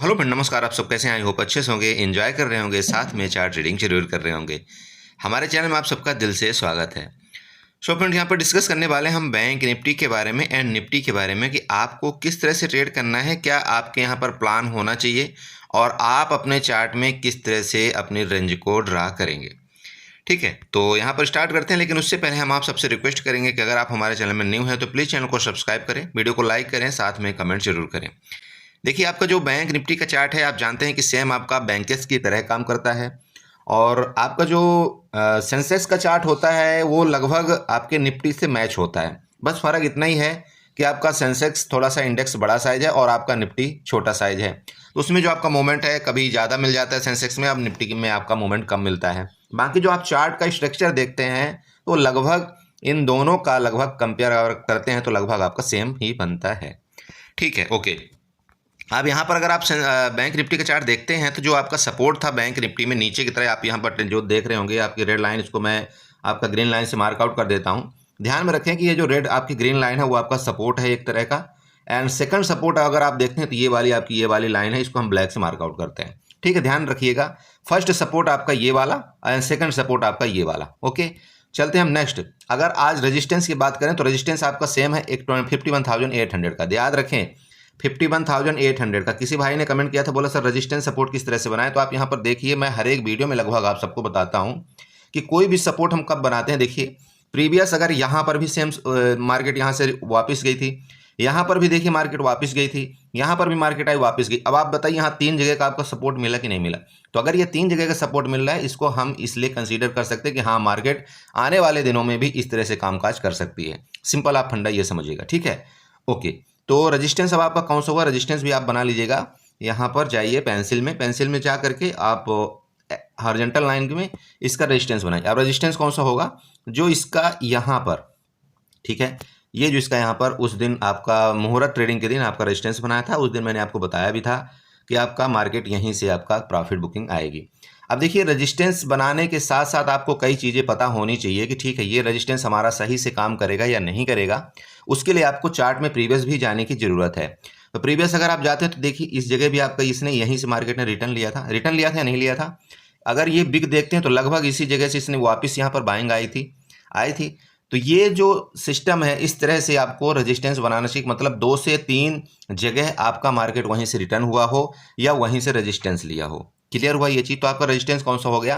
Hello friend, नमस्कार। आप सब कैसे हैं? आई होप अच्छे से होंगे, एंजॉय कर रहे होंगे, साथ में चार्ट ट्रेडिंग जरूर कर रहे होंगे। हमारे चैनल में आप सबका दिल से स्वागत है। सो फ्रेंड, यहाँ पर डिस्कस करने वाले हैं हम बैंक निफ्टी के बारे में एंड निफ्टी के बारे में कि आपको किस तरह से ट्रेड करना है, क्या आपके यहाँ पर प्लान होना चाहिए और आप अपने चार्ट में किस तरह से अपनी रेंज को ड्रा करेंगे। ठीक है, तो यहाँ पर स्टार्ट करते हैं, लेकिन उससे पहले हम आप सबसे रिक्वेस्ट करेंगे कि अगर आप हमारे चैनल में न्यू हैं तो प्लीज़ चैनल को सब्सक्राइब करें, वीडियो को लाइक करें, साथ में कमेंट जरूर करें। देखिए, आपका जो बैंक निफ्टी का चार्ट है, आप जानते हैं कि सेम आपका बैंकेस की तरह काम करता है और आपका जो सेंसेक्स का चार्ट होता है वो लगभग आपके निफ्टी से मैच होता है। बस फ़र्क इतना ही है कि आपका सेंसेक्स थोड़ा सा इंडेक्स बड़ा साइज है और आपका निफ्टी छोटा साइज है, तो उसमें जो आपका मूवमेंट है कभी ज़्यादा मिल जाता है सेंसेक्स में, अब निफ्टी में आपका मूवमेंट कम मिलता है। बाकी जो आप चार्ट का स्ट्रक्चर देखते हैं तो लगभग इन दोनों का लगभग कंपेयर करते हैं तो लगभग आपका सेम ही बनता है। ठीक है, ओके। अब यहाँ पर अगर आप बैंक निफ्टी का चार्ट देखते हैं तो जो आपका सपोर्ट था बैंक निफ्टी में नीचे की तरह, आप यहाँ पर जो देख रहे होंगे आपकी रेड लाइन, इसको मैं आपका ग्रीन लाइन से मार्क आउट कर देता हूँ। ध्यान में रखें कि ये जो रेड आपकी ग्रीन लाइन है वो आपका सपोर्ट है एक तरह का, एंड सेकंड सपोर्ट अगर आप देखते हैं तो ये वाली आपकी ये वाली लाइन है, इसको हम ब्लैक से मार्क आउट करते हैं। ठीक है, ध्यान रखिएगा। फर्स्ट सपोर्ट आपका ये वाला एंड सेकंड सपोर्ट आपका ये वाला। ओके, चलते हैं हम नेक्स्ट। अगर आज रेजिस्टेंस की बात करें तो रेजिस्टेंस आपका सेम है एक 51,800 का। याद रखें 51,800 का। किसी भाई ने कमेंट किया था, बोला सर रेजिस्टेंस सपोर्ट किस तरह से बनाएं, तो आप यहाँ पर देखिए, मैं हर एक वीडियो में लगभग आप सबको बताता हूँ कि कोई भी सपोर्ट हम कब बनाते हैं। देखिए प्रीवियस अगर यहाँ पर भी सेम मार्केट यहाँ से वापस गई थी, यहाँ पर भी देखिए मार्केट वापस गई थी, यहाँ पर भी मार्केट आई वापस गई। अब आप बताइए यहाँ 3 जगह का आपका सपोर्ट मिला कि नहीं मिला। तो अगर ये 3 जगह का सपोर्ट मिल रहा है, इसको हम इसलिए कंसीडर कर सकते हैं कि हाँ मार्केट आने वाले दिनों में भी इस तरह से कामकाज कर सकती है। सिंपल आप फंडा ये समझिएगा। ठीक है, ओके। तो रेजिस्टेंस अब आपका कौन सा होगा, रेजिस्टेंस भी आप बना लीजिएगा। यहाँ पर जाइए पेंसिल में जा करके आप हॉरिजॉन्टल लाइन में इसका रेजिस्टेंस बनाइए। अब रेजिस्टेंस कौन सा होगा, जो इसका यहाँ पर, ठीक है, ये जो इसका यहाँ पर उस दिन आपका मुहूर्त ट्रेडिंग के दिन आपका रेजिस्टेंस बनाया था, उस दिन मैंने आपको बताया भी था कि आपका मार्केट यहीं से आपका प्रॉफिट बुकिंग आएगी। अब देखिए रेजिस्टेंस बनाने के साथ साथ आपको कई चीज़ें पता होनी चाहिए कि ठीक है ये रेजिस्टेंस हमारा सही से काम करेगा या नहीं करेगा। उसके लिए आपको चार्ट में प्रीवियस भी जाने की ज़रूरत है। तो प्रीवियस अगर आप जाते हैं तो देखिए इस जगह भी आपका इसने यहीं से मार्केट ने रिटर्न लिया था या नहीं लिया था। अगर ये बिग देखते हैं तो लगभग इसी जगह से इसने वापस यहाँ पर बाइंग आई थी। तो ये जो सिस्टम है इस तरह से आपको रेजिस्टेंस बनाना चाहिए, मतलब 2 से 3 जगह आपका मार्केट वहीं से रिटर्न हुआ हो या वहीं से रेजिस्टेंस लिया हो। क्लियर हुआ ये चीज़। तो आपका रेजिस्टेंस कौन सा हो गया,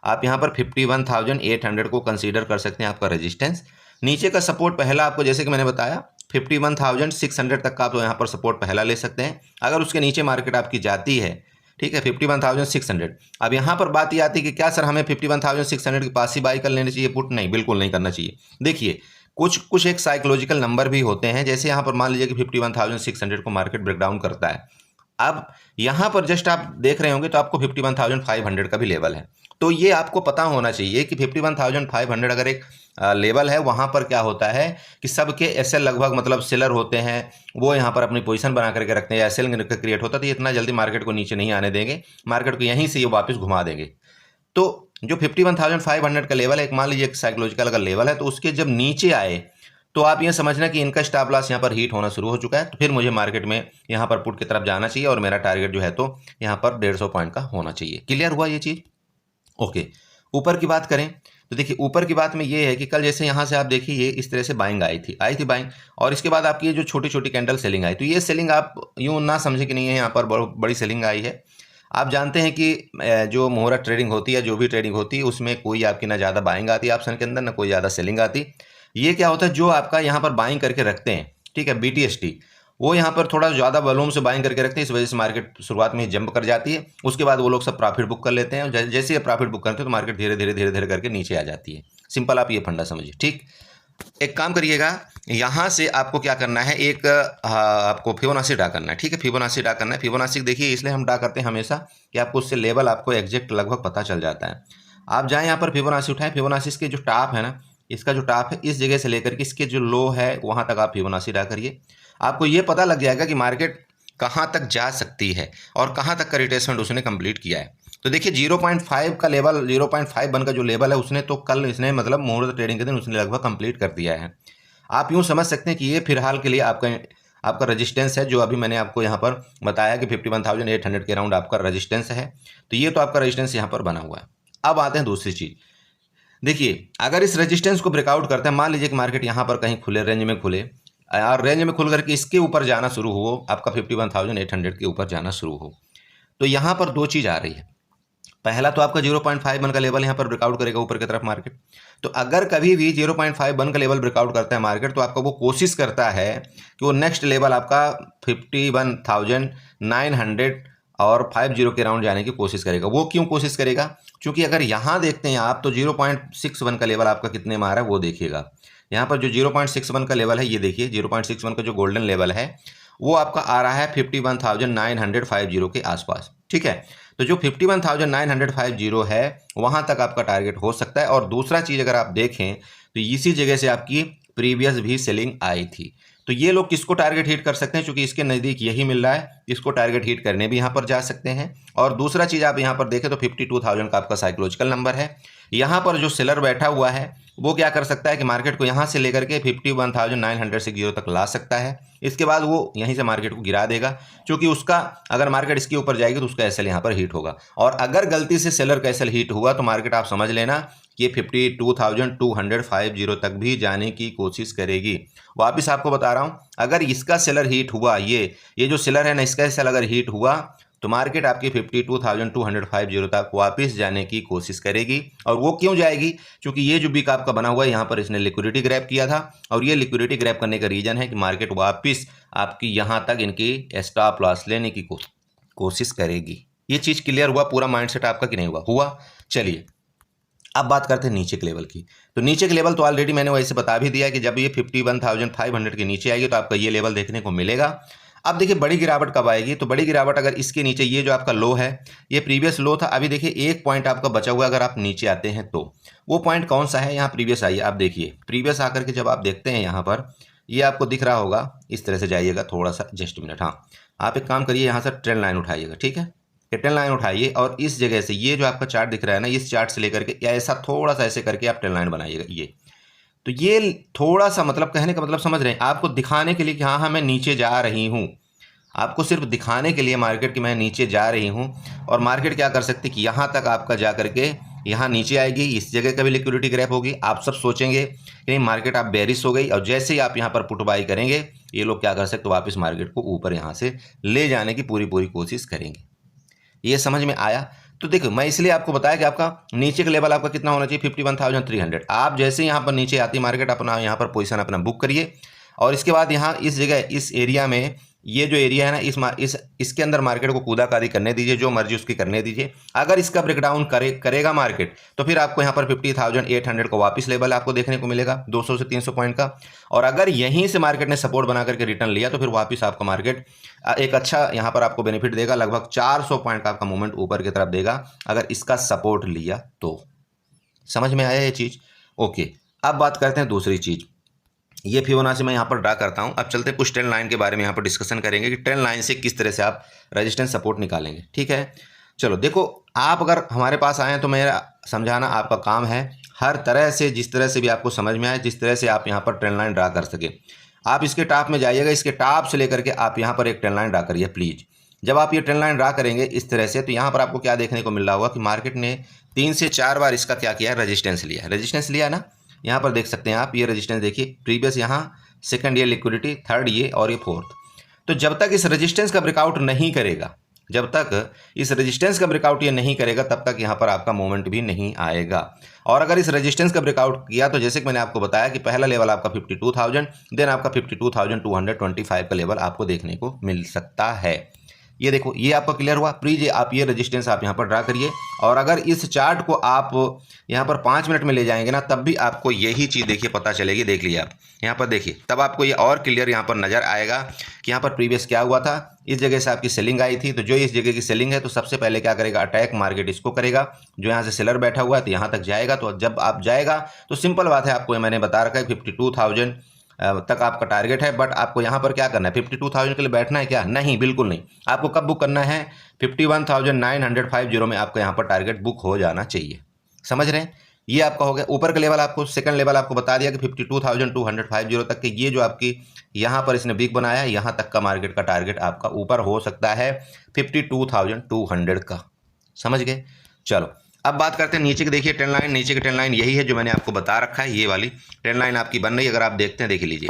आप यहाँ पर 51,800 को कंसीडर कर सकते हैं आपका रेजिस्टेंस। नीचे का सपोर्ट पहला आपको जैसे कि मैंने बताया 51,600 तक का आप यहाँ पर सपोर्ट पहला ले सकते हैं। अगर उसके नीचे मार्केट आपकी जाती है, ठीक है, 51,600। अब यहाँ पर बात ये आती है कि क्या सर हमें 51,600 के पास ही बाई कर लेनी चाहिए पुट? नहीं, बिल्कुल नहीं करना चाहिए। देखिए कुछ एक साइकोलॉजिकल नंबर भी होते हैं, जैसे यहाँ पर मान लीजिए कि 51,600 को मार्केट ब्रेकडाउन करता है। अब यहाँ पर जस्ट आप देख रहे होंगे तो आपको 51,500 का भी लेवल है। तो ये आपको पता होना चाहिए कि 51,500 अगर एक लेवल है, वहाँ पर क्या होता है कि सबके एसएल लगभग मतलब सेलर होते हैं, वो यहाँ पर अपनी पोजीशन बना करके रखते हैं, एसएल क्रिएट होता है, तो ये इतना जल्दी मार्केट को नीचे नहीं आने देंगे, मार्केट को यहीं से ये वापस घुमा देंगे। तो जो 51,500 का लेवल है, एक मान लीजिए एक साइकोलॉजिकल का लेवल है, तो उसके जब नीचे आए तो आप ये समझना कि इनका स्टॉप लॉस यहाँ पर हीट होना शुरू हो चुका है, तो फिर मुझे मार्केट में यहाँ पर पुट की तरफ जाना चाहिए और मेरा टारगेट जो है तो यहाँ पर 150 पॉइंट का होना चाहिए। क्लियर हुआ ये चीज़? ओके। ऊपर की बात करें तो देखिए ऊपर की बात में ये है कि कल जैसे यहाँ से आप देखिए ये इस तरह से बाइंग आई थी बाइंग, और इसके बाद आपकी ये जो छोटी छोटी कैंडल सेलिंग आई, तो ये सेलिंग आप यूँ ना समझे कि नहीं है यहाँ पर बड़ी सेलिंग आई है। आप जानते हैं कि जो मुहूर्त ट्रेडिंग होती है, जो भी ट्रेडिंग होती है, उसमें कोई आपकी ना ज़्यादा बाइंग आती है ऑप्शन के अंदर, ना कोई ज़्यादा सेलिंग आती। ये क्या होता है, जो आपका यहाँ पर बाइंग करके रखते हैं, ठीक है, BTST, वो यहाँ पर थोड़ा ज़्यादा वॉल्यूम से बाइंग करके रखते हैं, इस वजह से मार्केट शुरुआत में ही जंप कर जाती है। उसके बाद वो लोग सब प्रॉफिट बुक कर लेते हैं और जैसे ये प्रॉफिट बुक करते हैं तो मार्केट धीरे धीरे करके नीचे आ जाती है। सिंपल आप ये फंडा समझिए। ठीक, एक काम करिएगा, यहाँ से आपको क्या करना है, एक आपको फिबोनाची ड्रा करना है। ठीक है, फिबोनाची ड्रा करना है। फिबोनाची देखिए इसलिए हम ड्रा करते हैं हमेशा कि आपको उससे लेवल आपको एग्जैक्ट लगभग पता चल जाता है। आप जाएँ यहाँ पर फिबोनाची उठाएं, फिबोनाची के जो टॉप है ना, इसका जो टॉप है इस जगह से लेकर के इसके जो लो है वहाँ तक आप फिबोनाची ड्रा करिए। आपको ये पता लग जाएगा कि मार्केट कहाँ तक जा सकती है और कहाँ तक का रिट्रेसमेंट उसने कंप्लीट किया है। तो देखिए 0.5 का लेवल, 0.51 का जो लेवल है उसने तो कल इसने मतलब मुहूर्त ट्रेडिंग के दिन उसने लगभग कंप्लीट कर दिया है। आप यूँ समझ सकते हैं कि ये फिलहाल के लिए आपका आपका रजिस्टेंस है, जो अभी मैंने आपको यहाँ पर बताया कि 51,800 के अराउंड आपका रजिस्टेंस है। तो ये तो आपका रजिस्टेंस यहाँ पर बना हुआ है। अब आते हैं दूसरी चीज़। देखिए, अगर इस रजिस्टेंस को ब्रेकआउट करते हैं, मान लीजिए कि मार्केट यहाँ पर कहीं खुले, रेंज में खुले, और रेंज में खुल करके इसके ऊपर जाना शुरू हो, आपका 51,800 के ऊपर जाना शुरू हो, तो यहाँ पर दो चीज़ आ रही है। पहला तो आपका 0.51 का लेवल यहाँ पर ब्रेकआउट करेगा ऊपर की तरफ मार्केट। तो अगर कभी भी 0.51 का लेवल ब्रेकआउट करता है मार्केट, तो आपका वो कोशिश करता है कि वो नेक्स्ट लेवल आपका 51,900 और 50 के राउंड जाने की कोशिश करेगा। वो क्यों कोशिश करेगा? क्योंकि अगर यहाँ देखते हैं आप, तो 0.61 का लेवल आपका कितने में आ रहा है वो देखिएगा। यहाँ पर जो 0.61 का लेवल है, ये देखिए 0.61 का जो गोल्डन लेवल है वो आपका आ रहा है 51,950 के आसपास। ठीक है, तो जो 51,950 है वहाँ तक आपका टारगेट हो सकता है। और दूसरा चीज़ अगर आप देखें तो इसी जगह से आपकी प्रीवियस भी सेलिंग आई थी। तो ये लोग किसको टारगेट हिट कर सकते हैं? क्योंकि इसके नज़दीक यही मिल रहा है, इसको टारगेट हिट करने भी यहाँ पर जा सकते हैं। और दूसरा चीज़ आप यहाँ पर देखें तो 52,000 का आपका साइकोलॉजिकल नंबर है। यहाँ पर जो सेलर बैठा हुआ है वो क्या कर सकता है कि मार्केट को यहाँ से लेकर के 51,960 तक ला सकता है। इसके बाद वो यहीं से मार्केट को गिरा देगा, क्योंकि उसका अगर मार्केट इसके ऊपर जाएगी तो उसका एसएल यहाँ पर हिट होगा। और अगर गलती से सेलर का एसएल हिट हुआ तो मार्केट आप समझ लेना कि 52,250 तक भी जाने की कोशिश करेगी। वापिस आपको बता रहा हूँ, अगर इसका सेलर हिट हुआ, ये जो सेलर है ना, इसका एसएल अगर हिट हुआ तो मार्केट आपकी 52,250 तक वापस जाने की कोशिश करेगी। और वो क्यों जाएगी? क्योंकि ये जो वीक आपका बना हुआ है, यहाँ पर इसने लिक्विडिटी ग्रैब किया था, और ये लिक्विडिटी ग्रैब करने का रीजन है कि मार्केट वापस आपकी यहाँ तक इनकी स्टॉप लॉस लेने की कोशिश करेगी। ये चीज़ क्लियर हुआ? पूरा माइंडसेट आपका कि नहीं हुआ? हुआ। चलिए अब बात करते हैं नीचे के लेवल की। तो नीचे के लेवल तो ऑलरेडी मैंने वैसे बता भी दिया कि जब ये 51,500 के नीचे आएगी तो आपका ये लेवल देखने को मिलेगा। अब देखिए बड़ी गिरावट कब आएगी? तो बड़ी गिरावट अगर इसके नीचे, ये जो आपका लो है, ये प्रीवियस लो था, अभी देखिए एक पॉइंट आपका बचा हुआ, अगर आप नीचे आते हैं तो वो पॉइंट कौन सा है? यहाँ प्रीवियस आइए, आप देखिए प्रीवियस आकर के जब आप देखते हैं यहाँ पर, ये आपको दिख रहा होगा, इस तरह से जाइएगा थोड़ा सा, जस्ट मिनट। हाँ, आप एक काम करिए, यहाँ से ट्रेंड लाइन उठाइएगा। ठीक है, ट्रेंड लाइन उठाइए और इस जगह से ये जो आपका चार्ट दिख रहा है ना, इस चार्ट से लेकर के या ऐसा थोड़ा सा ऐसे करके आप ट्रेंड लाइन बनाइएगा। ये तो ये थोड़ा सा, मतलब कहने का मतलब समझ रहे हैं, आपको दिखाने के लिए कि हाँ मैं नीचे जा रही हूँ, आपको सिर्फ दिखाने के लिए मार्केट की मैं नीचे जा रही हूँ। और मार्केट क्या कर सकती है कि यहाँ तक आपका जा करके यहाँ नीचे आएगी, इस जगह का भी लिक्विडिटी ग्रैप होगी। आप सब सोचेंगे कि नहीं मार्केट आप बेरिश हो गई, और जैसे ही आप यहाँ पर पुट बाई करेंगे, ये लोग क्या कर सकते, तो वापस मार्केट को ऊपर यहाँ से ले जाने की पूरी कोशिश करेंगे। ये समझ में आया? तो देखो, मैं इसलिए आपको बताया कि आपका नीचे का लेवल आपका कितना होना चाहिए, 51,300। आप जैसे यहाँ पर नीचे आती मार्केट, अपना यहाँ पर पोजीशन अपना बुक करिए, और इसके बाद यहाँ इस जगह, इस एरिया में, ये जो एरिया है ना, इसके अंदर मार्केट को कूदाकारी करने दीजिए, जो मर्जी उसकी करने दीजिए। अगर इसका ब्रेकडाउन करेगा मार्केट, तो फिर आपको यहाँ पर 50,800 को वापस लेवल आपको देखने को मिलेगा 200 से 300 पॉइंट का। और अगर यहीं से मार्केट ने सपोर्ट बना करके रिटर्न लिया, तो फिर वापस आपका मार्केट एक अच्छा यहाँ पर आपको बेनिफिट देगा, लगभग 400 पॉइंट का आपका मूवमेंट ऊपर की तरफ देगा, अगर इसका सपोर्ट लिया तो। समझ में आया ये चीज़? ओके, अब बात करते हैं दूसरी चीज़। ये फिबोनाची मैं यहाँ पर ड्रा करता हूँ। अब चलते हैं कुछ ट्रेंड लाइन के बारे में यहाँ पर डिस्कशन करेंगे कि ट्रेंड लाइन से किस तरह से आप रेजिस्टेंस सपोर्ट निकालेंगे। ठीक है, चलो देखो, आप अगर हमारे पास आए हैं तो मेरा समझाना आपका काम है, हर तरह से, जिस तरह से भी आपको समझ में आए, जिस तरह से आप यहाँ पर ट्रेंड लाइन ड्रा कर सके। आप इसके टॉप में जाइएगा, इसके टॉप से लेकर के आप यहाँ पर एक ट्रेंड लाइन ड्रा करिए प्लीज़। जब आप ये ट्रेंड लाइन ड्रा करेंगे इस तरह से, तो यहाँ पर आपको क्या देखने को मिल रहा होगा कि मार्केट ने 3 से 4 बार इसका क्या किया है, रेजिस्टेंस लिया है। रेजिस्टेंस लिया है ना, यहाँ पर देख सकते हैं आप, ये रेजिस्टेंस देखिए, प्रीवियस यहाँ, सेकंड ये लिक्विडिटी, थर्ड ये, और ये फोर्थ। तो जब तक इस रेजिस्टेंस का ब्रेकआउट नहीं करेगा, जब तक इस रेजिस्टेंस का ब्रेकआउट ये नहीं करेगा, तब तक यहाँ पर आपका मूवमेंट भी नहीं आएगा। और अगर इस रेजिस्टेंस का ब्रेकआउट किया, तो जैसे कि मैंने आपको बताया कि पहला लेवल आपका 52,000, देन आपका 52,225 का लेवल आपको देखने को मिल सकता है। ये देखो, ये आपका क्लियर हुआ? प्लीज आप ये रेजिस्टेंस आप यहाँ पर ड्रा करिए, और अगर इस चार्ट को आप यहाँ पर 5 मिनट में ले जाएंगे ना, तब भी आपको यही चीज़ देखिए पता चलेगी। देख लिया आप यहाँ पर, देखिए तब आपको ये और क्लियर यहाँ पर नज़र आएगा कि यहाँ पर प्रीवियस क्या हुआ था। इस जगह से आपकी सेलिंग आई थी, तो जो इस जगह की सेलिंग है, तो सबसे पहले क्या करेगा, अटैक मार्केट इसको करेगा। जो यहाँ से सेलर बैठा हुआ है तो यहाँ तक जाएगा। तो जब आप जाएगा तो सिंपल बात है, आपको मैंने बता रखा है 52,000 तक आपका टारगेट है। बट आपको यहाँ पर क्या करना है, 52,000 के लिए बैठना है क्या? नहीं, बिल्कुल नहीं। आपको कब बुक करना है, 51,950 में आपका यहाँ पर टारगेट बुक हो जाना चाहिए। समझ रहे हैं? ये आपका हो गया। ऊपर का लेवल आपको, सेकंड लेवल आपको बता दिया कि 52,250 तक के, ये जो आपकी यहाँ पर इसने वीक बनाया है, यहाँ तक का मार्केट का टारगेट आपका ऊपर हो सकता है 52,200 का। समझ गए? चलो अब बात करते हैं नीचे की। देखिए ट्रेंड लाइन, नीचे की ट्रेंड लाइन यही है जो मैंने आपको बता रखा है, ये वाली ट्रेंड लाइन आपकी बन रही है। अगर आप देखते हैं, देख लीजिए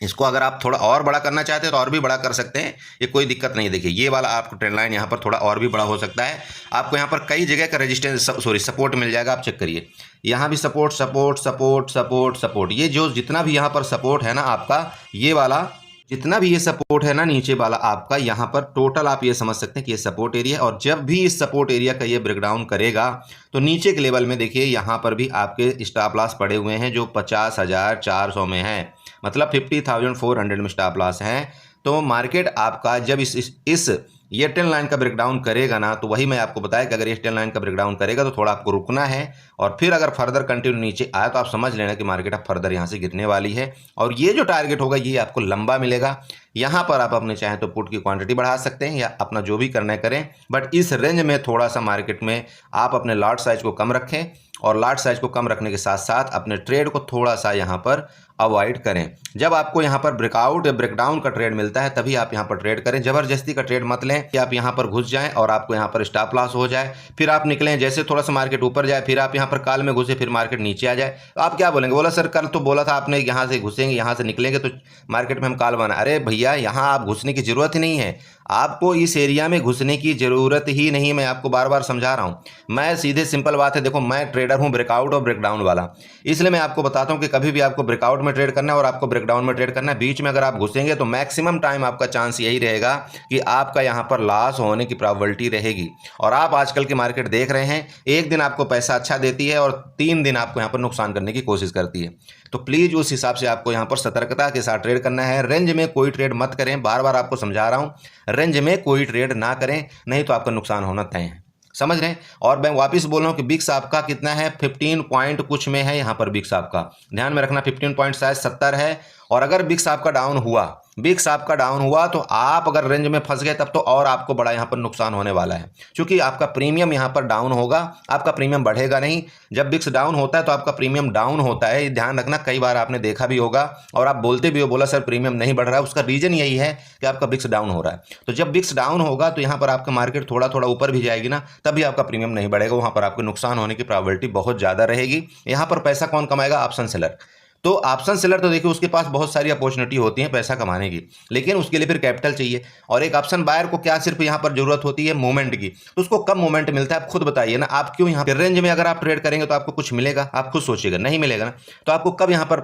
इसको, अगर आप थोड़ा और बड़ा करना चाहते हैं तो और भी बड़ा कर सकते हैं, ये कोई दिक्कत नहीं। देखिए ये वाला आपको ट्रेंड लाइन यहाँ पर थोड़ा और भी बड़ा हो सकता है। आपको यहाँ पर कई जगह का रेजिस्टेंस, सॉरी सपोर्ट मिल जाएगा। आप चेक करिए, यहाँ भी support support support support support, ये जो जितना भी यहाँ पर सपोर्ट है ना आपका, ये वाला जितना भी ये सपोर्ट है ना नीचे वाला आपका, यहाँ पर टोटल आप ये समझ सकते हैं कि ये सपोर्ट एरिया। और जब भी इस सपोर्ट एरिया का ये ब्रेकडाउन करेगा तो नीचे के लेवल में देखिए यहाँ पर भी आपके स्टॉप लॉस पड़े हुए हैं जो 50,400 में है, मतलब 50,400 में स्टॉप लॉस है। तो मार्केट आपका जब इस ये ट्रेंड लाइन का ब्रेकडाउन करेगा ना, तो वही मैं आपको बताया कि अगर ये ट्रेंड लाइन का ब्रेकडाउन करेगा तो थोड़ा आपको रुकना है, और फिर अगर फर्दर कंटिन्यू नीचे आया तो आप समझ लेना कि मार्केट अब फर्दर यहाँ से गिरने वाली है। और ये जो टारगेट होगा ये आपको लंबा मिलेगा। यहाँ पर आप अपने चाहें तो पुट की क्वांटिटी बढ़ा सकते हैं या अपना जो भी करना है करें, बट इस रेंज में थोड़ा सा मार्केट में आप अपने लॉट साइज को कम रखें, और लॉट साइज को कम रखने के साथ साथ अपने ट्रेड को थोड़ा सा यहाँ पर अवॉइड करें। जब आपको यहाँ पर ब्रेकआउट ब्रेकडाउन का ट्रेड मिलता है तभी आप यहाँ पर ट्रेड करें। जबरदस्ती का ट्रेड मत लें कि आप यहाँ पर घुस जाएं और आपको यहाँ पर स्टॉप लॉस हो जाए, फिर आप निकलें, जैसे थोड़ा सा मार्केट ऊपर जाए फिर आप यहाँ पर काल में घुसे, फिर मार्केट नीचे आ जाए तो आप क्या बोलेंगे? बोला सर कल तो बोला था आपने यहाँ से घुसेंगे, यहाँ से निकलेंगे तो मार्केट में हम काल बना। अरे भैया, यहाँ आप घुसने की जरूरत ही नहीं है, आपको इस एरिया में घुसने की जरूरत ही नहीं है। मैं आपको बार बार समझा रहा हूँ, मैं सीधे सिंपल बात है। देखो मैं ट्रेडर हूँ ब्रेकआउट और ब्रेकडाउन वाला, इसलिए मैं आपको बताता हूँ कि कभी भी आपको ब्रेकआउट में ट्रेड करना है और आपको ब्रेकडाउन में ट्रेड करना है। बीच में अगर आप घुसेंगे तो मैक्सिमम टाइम आपका चांस यही रहेगा कि आपका यहाँ पर लॉस होने की प्रोबेबिलिटी रहेगी। और आप आजकल की मार्केट देख रहे हैं, एक दिन आपको पैसा अच्छा देती है और 3 दिन आपको यहाँ पर नुकसान करने की कोशिश करती है। तो प्लीज़ उस हिसाब से आपको यहाँ पर सतर्कता के साथ ट्रेड करना है। रेंज में कोई ट्रेड मत करें, बार बार आपको समझा रहा हूँ, रेंज में कोई ट्रेड ना करें, नहीं तो आपका नुकसान होना तय है। समझ रहे हैं? और मैं वापस बोल रहा हूँ कि बिक्स आपका कितना है, 15 पॉइंट कुछ में है। यहाँ पर बिक्स आपका ध्यान में रखना 15 पॉइंट शायद 70 है। और अगर बिक्स आपका डाउन हुआ, बिक्स आपका डाउन हुआ तो आप अगर रेंज में फंस गए तब तो और आपको बड़ा यहाँ पर नुकसान होने वाला है, क्योंकि आपका प्रीमियम यहाँ पर डाउन होगा, आपका प्रीमियम बढ़ेगा नहीं। जब बिक्स डाउन होता है तो आपका प्रीमियम डाउन होता है, ध्यान रखना। कई बार आपने देखा भी होगा और आप बोलते भी हो, बोला सर प्रीमियम नहीं बढ़ रहा है, उसका रीजन यही है कि आपका बिक्स डाउन हो रहा है। तो जब बिक्स डाउन होगा तो यहाँ पर आपका मार्केट थोड़ा थोड़ा ऊपर भी जाएगी ना, तभी आपका प्रीमियम नहीं बढ़ेगा, वहाँ पर आपको नुकसान होने की प्रोबेबिलिटी बहुत ज़्यादा रहेगी। यहाँ पर पैसा कौन कमाएगा? Option seller. तो ऑप्शन सेलर तो देखिए उसके पास बहुत सारी अपॉर्चुनिटी होती है पैसा कमाने की, लेकिन उसके लिए फिर कैपिटल चाहिए। और एक ऑप्शन बायर को क्या सिर्फ यहाँ पर जरूरत होती है मूवमेंट की, तो उसको कब मूवमेंट मिलता है आप खुद बताइए ना। आप क्यों यहाँ पर रेंज में अगर आप ट्रेड करेंगे तो आपको कुछ मिलेगा? आप खुद सोचिएगा, नहीं मिलेगा ना। तो आपको कब यहाँ पर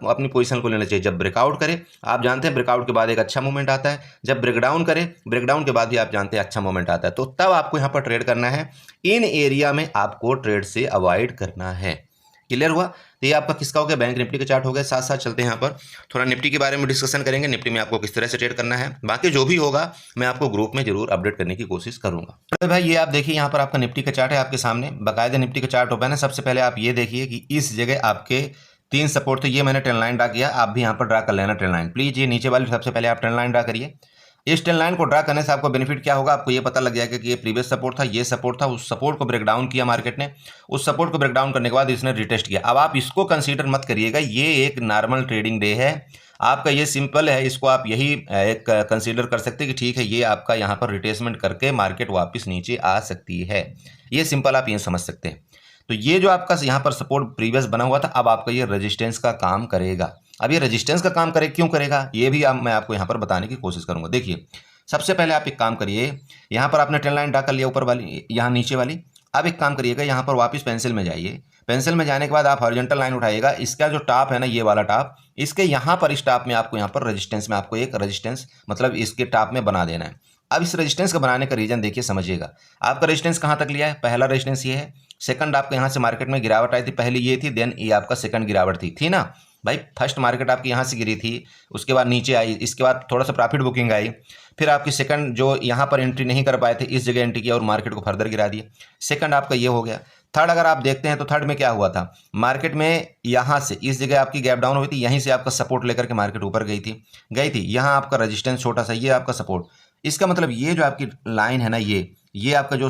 अपनी पोजीशन को लेना चाहिए? जब ब्रेकआउट करे। आप जानते हैं ब्रेकआउट के बाद एक अच्छा मूवमेंट आता है, जब ब्रेकडाउन करे, ब्रेकडाउन के बाद भी आप जानते हैं अच्छा मूवमेंट आता है, तो तब आपको यहाँ पर ट्रेड करना है। इन एरिया में आपको ट्रेड से अवॉइड करना है। क्लियर हुआ? तो ये आपका किसका हो गया? बैंक निफ्टी का चार्ट हो गया। साथ साथ चलते हैं यहाँ पर थोड़ा निफ्टी के बारे में डिस्कशन करेंगे, निफ्टी में आपको किस तरह से ट्रेड करना है। बाकी जो भी होगा मैं आपको ग्रुप में जरूर अपडेट करने की कोशिश करूंगा। तो भाई ये आप देखिए, यहाँ पर आपका निफ्टी का चार्ट है आपके सामने, बाकायदा निफ्टी का चार्ट ओपन है। सबसे पहले आप ये देखिए कि इस जगह आपके 3 सपोर्ट, तो ये मैंने ट्रेंड लाइन ड्रा किया, आप भी यहाँ पर ड्रा कर लेना ट्रेंड लाइन। प्लीज ये नीचे वाली सबसे पहले आप ट्रेंड लाइन ड्रा करिए। इस ट्रेंड लाइन को ड्रा करने से आपको बेनिफिट क्या होगा? आपको ये पता लग जाएगा कि ये प्रीवियस सपोर्ट था, ये सपोर्ट था, उस सपोर्ट को ब्रेकडाउन किया मार्केट ने, उस सपोर्ट को ब्रेकडाउन करने के बाद इसने रिटेस्ट किया। अब आप इसको कंसीडर मत करिएगा, ये एक नॉर्मल ट्रेडिंग डे है आपका, ये सिंपल है, इसको आप यही एक कंसीडर कर सकते हैं कि ठीक है ये आपका यहाँ पर रिटेसमेंट करके मार्केट वापस नीचे आ सकती है। ये सिंपल आप ये समझ सकते हैं। तो ये जो आपका यहाँ पर सपोर्ट प्रीवियस बना हुआ था, अब आपका ये रेजिस्टेंस का काम करेगा। अब ये रेजिस्टेंस का काम करे क्यों करेगा, ये भी मैं आपको यहाँ पर बताने की कोशिश करूंगा। देखिए सबसे पहले आप एक काम करिए, यहाँ पर आपने ट्रेंड लाइन ड्रा कर लिया ऊपर वाली, यहाँ नीचे वाली। अब एक काम करिएगा, यहाँ पर वापस पेंसिल में जाइए। पेंसिल में जाने के बाद आप हॉरिजॉन्टल लाइन उठाइएगा, इसका जो टॉप है ना, ये वाला टॉप, इसके यहाँ पर इस टॉप में आपको यहाँ पर रेजिस्टेंस में आपको एक रेजिस्टेंस मतलब इसके टॉप में बना देना है। अब इस रेजिस्टेंस का बनाने का रीजन देखिए, समझिएगा। आपका रेजिस्टेंस कहाँ तक लिया है? पहला रेजिस्टेंस ये है, सेकंड आपको यहाँ से मार्केट में गिरावट आई थी, पहली ये थी, देन ये आपका सेकंड गिरावट थी ना भाई। फर्स्ट मार्केट आपकी यहाँ से गिरी थी, उसके बाद नीचे आई, इसके बाद थोड़ा सा प्रॉफिट बुकिंग आई, फिर आपकी सेकंड जो यहाँ पर एंट्री नहीं कर पाए थे, इस जगह एंट्री किया और मार्केट को फर्दर गिरा दिया। सेकंड आपका ये हो गया। थर्ड अगर आप देखते हैं तो थर्ड में क्या हुआ था, मार्केट में यहाँ से इस जगह आपकी गैप डाउन हुई थी, यहीं से आपका सपोर्ट लेकर के मार्केट ऊपर गई थी। यहाँ आपका रजिस्टेंस छोटा सा, ये आपका सपोर्ट। इसका मतलब ये जो आपकी लाइन है ना, ये आपका जो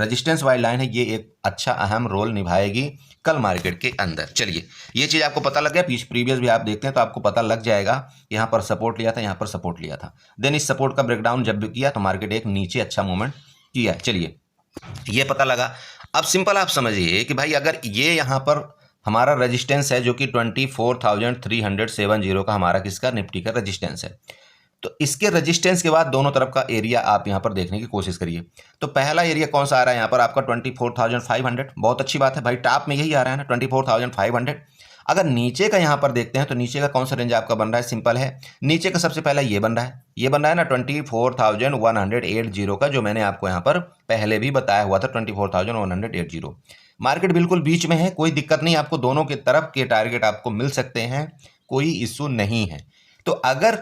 रेजिस्टेंस वाली लाइन है ये एक अच्छा अहम रोल निभाएगी कल मार्केट के अंदर। चलिए ये चीज़ आपको पता लग गया, प्रीवियस भी आप देखते हैं तो आपको पता लग जाएगा। यहाँ पर सपोर्ट लिया था, यहाँ पर सपोर्ट लिया था, देन इस सपोर्ट का ब्रेकडाउन जब भी किया तो मार्केट एक नीचे अच्छा मूवमेंट किया है। चलिए ये पता लगा। अब सिंपल आप समझिए कि भाई अगर ये यहाँ पर हमारा रेजिस्टेंस है जो कि 24,370 का हमारा किसका निफ्टी का रेजिस्टेंस है, तो इसके रेजिस्टेंस के बाद दोनों तरफ का एरिया आप यहाँ पर देखने की कोशिश करिए। तो पहला एरिया कौन सा आ रहा है यहाँ पर आपका 24,500, बहुत अच्छी बात है भाई, टॉप में यही आ रहा है ना 24,500। अगर नीचे का यहाँ पर देखते हैं तो नीचे का कौन सा रेंज आपका बन रहा है, सिंपल है, नीचे का सबसे पहला ये बन रहा है, ये बन रहा है ना 24,180 का, जो मैंने आपको यहाँ पर पहले भी बताया हुआ था 24,180। मार्केट बिल्कुल बीच में है, कोई दिक्कत नहीं, आपको दोनों की तरफ के टारगेट आपको मिल सकते हैं, कोई इशू नहीं है। तो अगर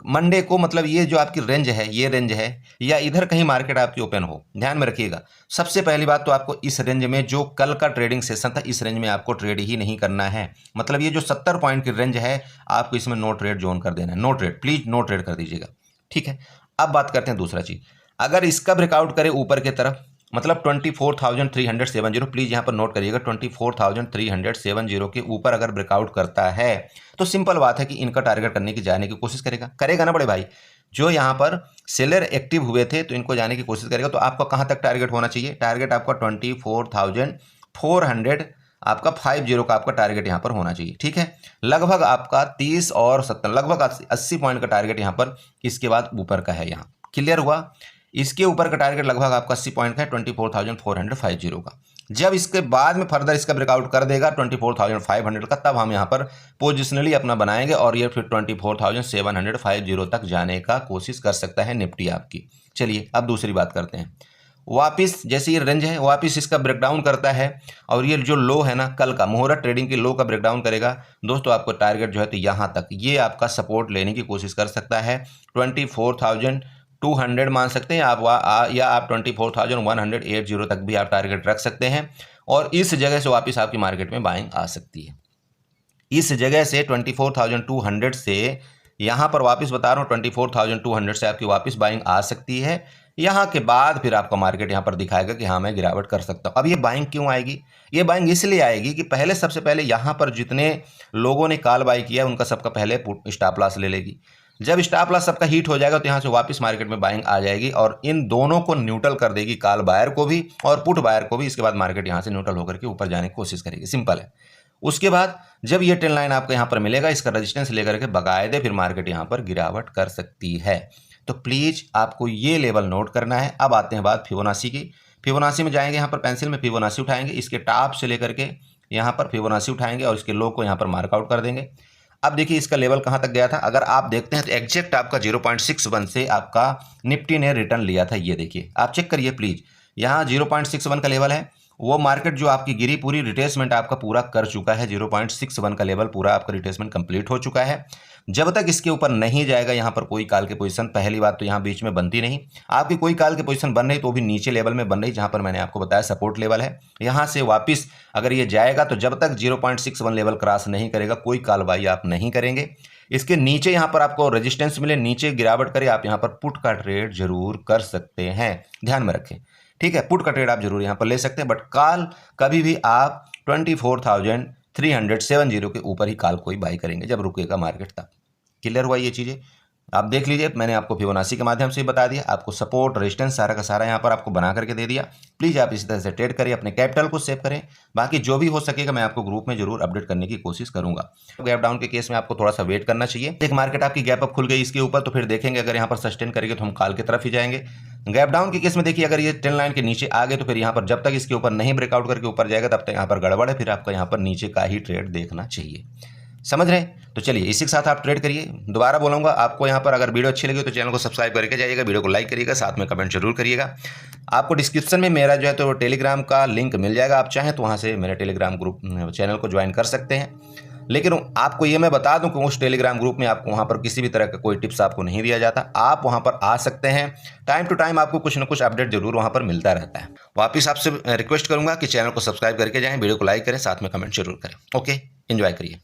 मंडे को मतलब ये जो आपकी रेंज है, ये रेंज है या इधर कहीं मार्केट आपकी ओपन हो, ध्यान में रखिएगा। सबसे पहली बात तो आपको इस रेंज में जो कल का ट्रेडिंग सेशन था इस रेंज में आपको ट्रेड ही नहीं करना है। मतलब ये जो 70 पॉइंट की रेंज है आपको इसमें नो ट्रेड जोन कर देना है, no trade, please no trade कर दीजिएगा, ठीक है। अब बात करते हैं दूसरा चीज, अगर इसका ब्रेकआउट करे ऊपर की तरफ मतलब 24,370, प्लीज यहाँ पर नोट करिएगा 24,370 के ऊपर अगर ब्रेकआउट करता है तो सिंपल बात है कि इनका टारगेट करने की जाने की कोशिश करेगा ना बड़े भाई। जो यहाँ पर सेलर एक्टिव हुए थे तो इनको जाने की कोशिश करेगा। तो आपका कहाँ तक टारगेट होना चाहिए, टारगेट आपका 24,400 आपका 50 का आपका टारगेट यहाँ पर होना चाहिए, ठीक है। लगभग आपका 30 और 70 लगभग 80 पॉइंट का टारगेट यहाँ पर इसके बाद ऊपर का है, यहाँ क्लियर हुआ। इसके ऊपर का टारगेट लगभग आपका 80 पॉइंट का है 24,450 का। जब इसके बाद में फर्दर इसका ब्रेकआउट कर देगा 24,500 का, तब हम यहाँ पर पोजिशनली अपना बनाएंगे और ये फिर 24,750 तक जाने का कोशिश कर सकता है निफ्टी आपकी। चलिए अब दूसरी बात करते हैं, वापिस जैसे ये रेंज है वापिस इसका ब्रेकडाउन करता है और ये जो लो है ना कल का मुहूर्त ट्रेडिंग के लो का ब्रेकडाउन करेगा दोस्तों, आपको टारगेट जो है तो यहाँ तक ये आपका सपोर्ट लेने की कोशिश कर सकता है 24,200 मान सकते हैं आप, या आप 24,180 तक भी आप टारगेट रख सकते हैं। और इस जगह से वापस आपकी मार्केट में बाइंग आ सकती है। इस जगह से 24,200 से यहाँ पर वापस बता रहा हूँ 24,200 से आपकी वापस बाइंग आ सकती है। यहाँ के बाद फिर आपका मार्केट यहाँ पर दिखाएगा कि हाँ मैं गिरावट कर सकता हूँ। अब ये बाइंग क्यों आएगी, ये बाइंग इसलिए आएगी कि पहले सबसे पहले यहाँ पर जितने लोगों ने कॉल बाई किया उनका सबका पहले स्टॉप लॉस ले लेगी। जब स्टॉप लॉस सबका हिट हो जाएगा तो यहाँ से वापस मार्केट में बाइंग आ जाएगी और इन दोनों को न्यूट्रल कर देगी, कॉल बायर को भी और पुट बायर को भी। इसके बाद मार्केट यहाँ से न्यूट्रल होकर के ऊपर जाने की कोशिश करेगी, सिंपल है। उसके बाद जब ये ट्रेंड लाइन आपको यहाँ पर मिलेगा इसका रेजिस्टेंस लेकर के बकायदे फिर मार्केट यहाँ पर गिरावट कर सकती है। तो प्लीज आपको ये लेवल नोट करना है। अब आते हैं बात फिबोनाची की। फिबोनाची में जाएंगे, यहाँ पर पेंसिल में फिबोनाची उठाएंगे, इसके टॉप से लेकर के यहाँ पर फिबोनाची उठाएंगे और इसके लो को यहाँ पर मार्कआउट कर देंगे। अब देखिए इसका लेवल कहाँ तक गया था, अगर आप देखते हैं तो एग्जैक्ट आपका 0.61 से आपका निफ्टी ने रिटर्न लिया था। ये देखिए आप चेक करिए प्लीज, यहाँ 0.61 का लेवल है। वो मार्केट जो आपकी गिरी पूरी रिट्रेसमेंट आपका पूरा कर चुका है, 0.61 का लेवल पूरा आपका रिट्रेसमेंट कंप्लीट हो चुका है। जब तक इसके ऊपर नहीं जाएगा यहाँ पर कोई काल की पोजीशन, पहली बात तो यहाँ बीच में बनती नहीं, आपकी कोई काल की पोजीशन बन रही तो भी नीचे लेवल में बन रही, जहाँ पर मैंने आपको बताया सपोर्ट लेवल है। यहाँ से वापस अगर ये जाएगा तो जब तक 0.61 लेवल क्रॉस नहीं करेगा कोई काल बाई आप नहीं करेंगे। इसके नीचे यहाँ पर आपको रेजिस्टेंस मिले, नीचे गिरावट करे, आप यहाँ पर पुट का ट्रेड जरूर कर सकते हैं, ध्यान में रखें, ठीक है। पुट का ट्रेड आप जरूर यहाँ पर ले सकते हैं, बट कॉल कभी भी आप 24,370 के ऊपर ही कॉल कोई बाई करेंगे जब रुकेगा मार्केट तक। क्लियर हुआ ये चीज़ें, आप देख लीजिए। मैंने आपको फिबोनाची के माध्यम से बता दिया, आपको सपोर्ट रेजिस्टेंस सारा का सारा यहाँ पर आपको बना करके दे दिया। प्लीज़ आप इसी तरह से ट्रेड करें, अपने कैपिटल को सेव करें। बाकी जो भी हो सकेगा मैं आपको ग्रुप में जरूर अपडेट करने की कोशिश करूंगा। गैप डाउन के केस में आपको थोड़ा सा वेट करना चाहिए। एक मार्केट आपकी गैप अप खुल गई इसके ऊपर तो फिर देखेंगे, अगर यहाँ पर सस्टेन करेंगे तो हम कॉल की तरफ ही जाएंगे। गैप डाउन के केस में देखिए अगर ये ट्रेंड लाइन के नीचे आ गए तो फिर यहाँ पर जब तक इसके ऊपर नहीं ब्रेकआउट करके ऊपर जाएगा तब तक यहाँ पर गड़बड़ है, फिर आपका यहाँ पर नीचे का ही ट्रेड देखना चाहिए। समझ रहे हैं? तो चलिए इसी के साथ आप ट्रेड करिए। दोबारा बोलूँगा आपको यहाँ पर, अगर वीडियो अच्छी लगी तो चैनल को सब्सक्राइब करके जाइएगा, वीडियो को लाइक करिएगा, साथ में कमेंट जरूर करिएगा। आपको डिस्क्रिप्शन में मेरा जो है तो टेलीग्राम का लिंक मिल जाएगा, आप चाहें तो वहाँ से मेरे टेलीग्राम ग्रुप चैनल को ज्वाइन कर सकते हैं। लेकिन आपको ये मैं बता दूं कि उस टेलीग्राम ग्रुप में आपको वहाँ पर किसी भी तरह का कोई टिप्स आपको नहीं दिया जाता। आप वहाँ पर आ सकते हैं, टाइम टू टाइम आपको कुछ ना कुछ अपडेट जरूर वहाँ पर मिलता रहता है। वापिस आपसे रिक्वेस्ट करूँगा कि चैनल को सब्सक्राइब करके जाएँ, वीडियो को लाइक करें, साथ में कमेंट जरूर करें। ओके, एंजॉय करिए।